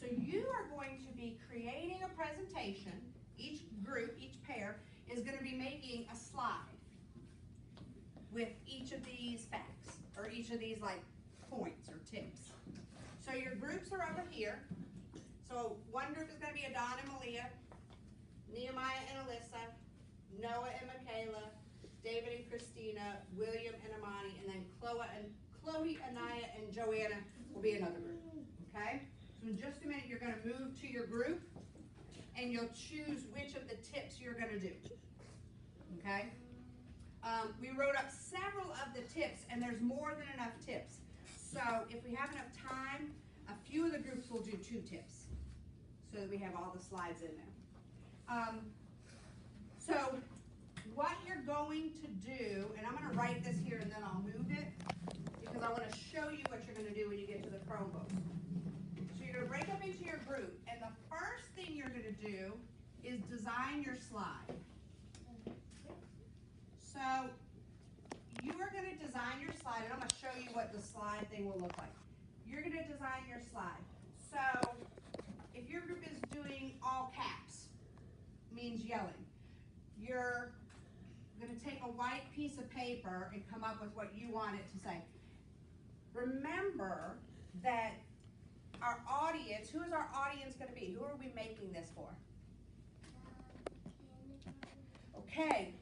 So you are going to be creating a presentation. Each group, each pair, is going to be making a slide with each of these facts, or each of these like points or tips. So your groups are over here. So one group is going to be Adon and Malia, Nehemiah and Alyssa, Noah and Michaela, David and Christina, William and Amani, and then Chloe, Anaya, and Joanna will be another group. Okay? So in just a minute, you're going to move to your group, and you'll choose which of the tips you're going to do. Okay? We wrote up several of the tips, and there's more than enough tips. So if we have enough time, a few of the groups will do 2 tips, so that we have all the slides in there. So what you're going to do, and I'm going to write this here and then I'll move it, because I want to show you what you're going to do when you get to the Chromebook. So you're going to break up into your group, and the first thing you're going to do is design your slide. So you are going to design your slide, and I'm going to show you what the slide thing will look like. You're going to design your slide. So if your group is doing all caps, means yelling, you're going to take a white piece of paper and come up with what you want it to say. Remember that our audience, who is our audience going to be? Who are we making this for? Okay,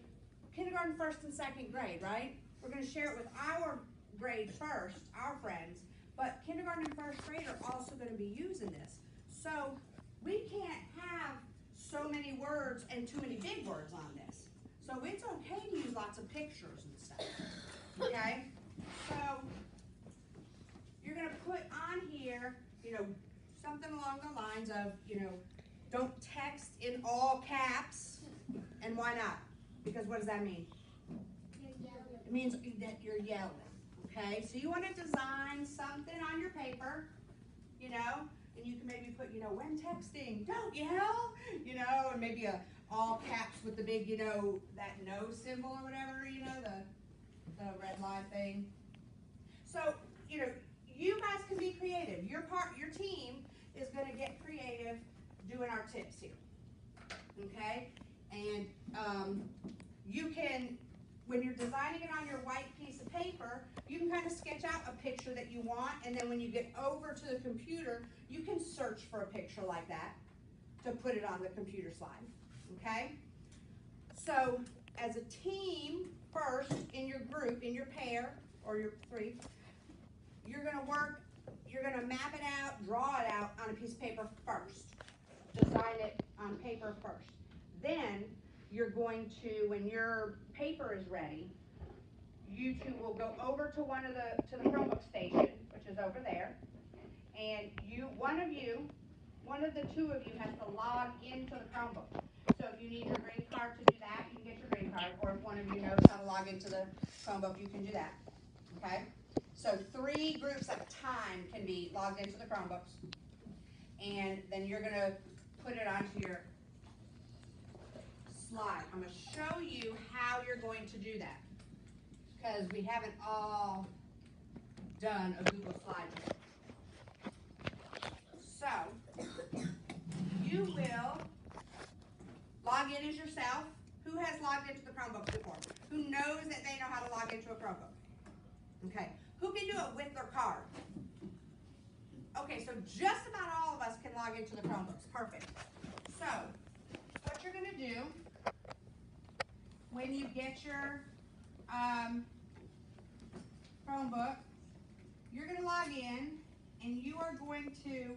kindergarten, 1st and 2nd grade, right? We're going to share it with our grade first, our friends, but kindergarten and 1st grade are also going to be using this. So we can't have so many words and too many big words on this. So it's okay to use lots of pictures and stuff, okay? So you're going to put on here, something along the lines of, don't text in all caps. And why not? Because what does that mean? You're yelling. It means that you're yelling, okay? So you want to design something on your paper, and you can maybe put, when texting, don't yell, and maybe all caps with the big, that no symbol or whatever, the red line thing. So, you guys can be creative. Your team is going to get creative doing our tips here, okay? And you can, when you're designing it on your white piece of paper, you can kind of sketch out a picture that you want, and then when you get over to the computer, you can search for a picture like that to put it on the computer slide, okay? So as a team, first, in your group, in your pair, or your 3, you're going to map it out, draw it out on a piece of paper first. Design it on paper first. Then you're going to, when your paper is ready, you 2 will go over to to the Chromebook station, which is over there, and one of the 2 of you has to log into the Chromebook. So if you need your green card to do that, you can get your green card, or if one of you knows how to log into the Chromebook, you can do that, okay? So 3 groups at a time can be logged into the Chromebooks, and then you're going to put it onto your slide. I'm going to show you how you're going to do that, because we haven't all done a Google slide yet. So you will log in as yourself. Who has logged into the Chromebook before? Who knows that they know how to log into a Chromebook? Okay. Who can do it with their card? Okay, so just about all of us can log into the Chromebooks. Perfect. So what you're going to do when you get your Chromebook, you're going to log in, and you are going to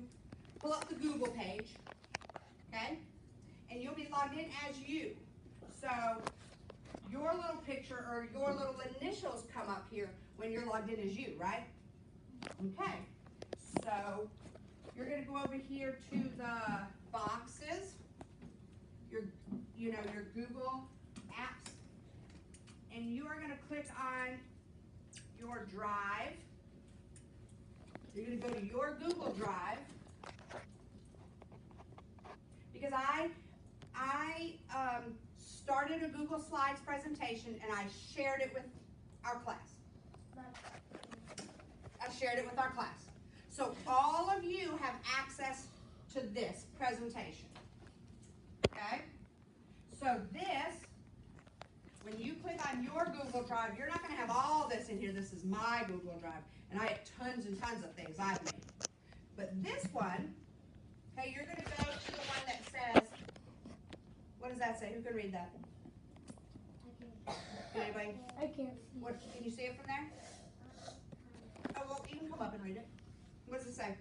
pull up the Google page, okay? And you'll be logged in as you. So your little picture or your little initials come up here when you're logged in as you, right? Okay. So you're going to go over here to the boxes, your Google apps, and you are going to click on your drive. You're going to go to your Google Drive, because I started a Google Slides presentation and I shared it with our class. I shared it with our class. So all of you have access to this presentation. Okay? So this, when you click on your Google Drive, you're not going to have all this in here. This is my Google Drive. And I have tons and tons of things I've made. But this one, okay, you're going to go to the one that says, what does that say? Who can read that? Can anybody? I can't see. What, can you see it from there? Oh, well, you can come up and read it. What does it say?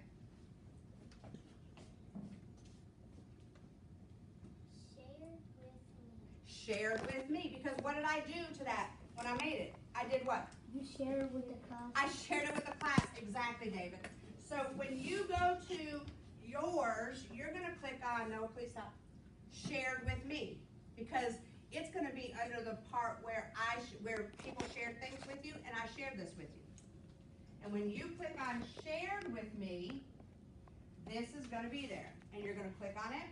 Shared with me. Because what did I do to that when I made it? I did what? You share it with the class. I shared it with the class. Exactly, David. So when you go to yours, you're going to click on, no, please stop, shared with me. Because it's going to be under the part where where people shared things with you, and I shared this with you. And when you click on shared with me, this is going to be there. And you're going to click on it.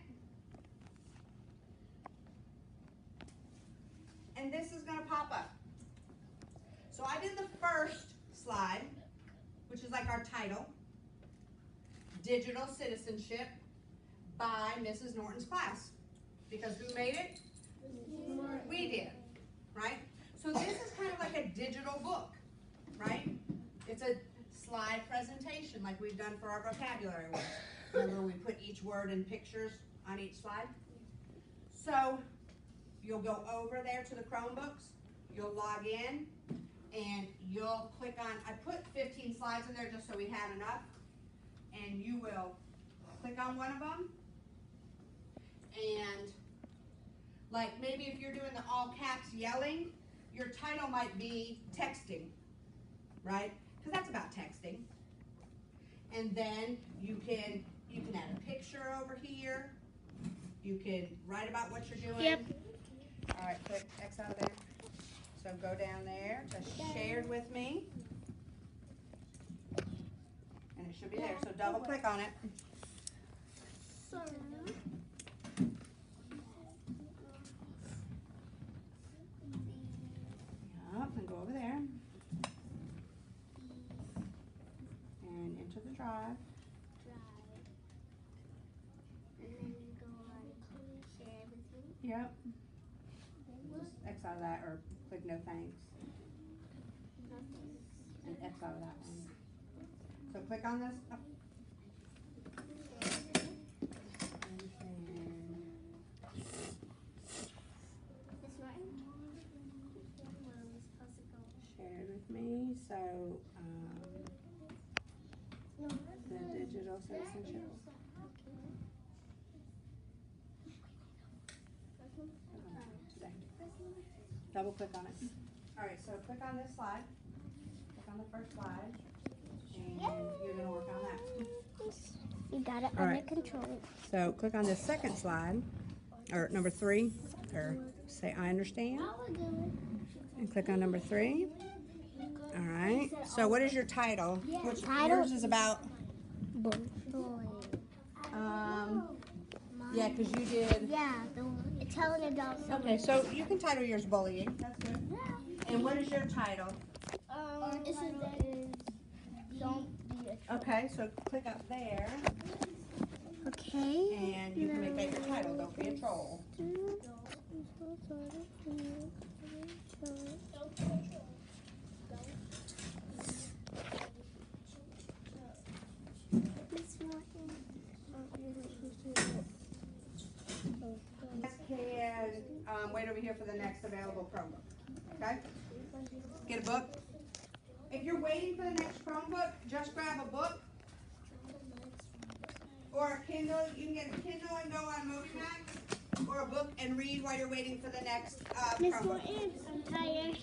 And this is going to pop up. So I did the first slide, which is like our title, Digital Citizenship by Mrs. Norton's class. Because who made it? We did, right? So this is kind of like a digital book, right? It's a slide presentation like we've done for our vocabulary words. Remember we put each word in pictures on each slide? So you'll go over there to the Chromebooks, you'll log in, and you'll click on, I put 15 slides in there just so we had enough, and you will click on one of them, and like maybe if you're doing the all caps yelling, your title might be texting, right? Because that's about texting. And then you can add a picture over here. You can write about what you're doing. Yep. All right, click X out of there. So go down there to shared with me. And it should be there. So double click on it. Yep, and go over there. And into the drive. Yep. Just X out of that or click no thanks. And X out of that one. So click on this. Oh. Shared with me. So the digital citizenship. Double click on it. All right, so click on this slide. Click on the first slide. And you're going to work on that. You got it All under right. control. So click on this second slide, or number 3, or say I understand. And click on number 3. All right. So what is your title? Which Title? yours is about? Boy. Yeah, because you did. Yeah, it's telling about something. Okay, so you can title yours bullying. That's good. Yeah. And what is your title? This is don't be a Okay, so click up there. Okay. And you can make that your title. Don't be a troll. Can wait over here for the next available Chromebook. Okay? Get a book. If you're waiting for the next Chromebook, just grab a book or a Kindle. You can get a Kindle and go on MovieMax, or a book and read while you're waiting for the next Miss Chromebook. Norton, I'm tired.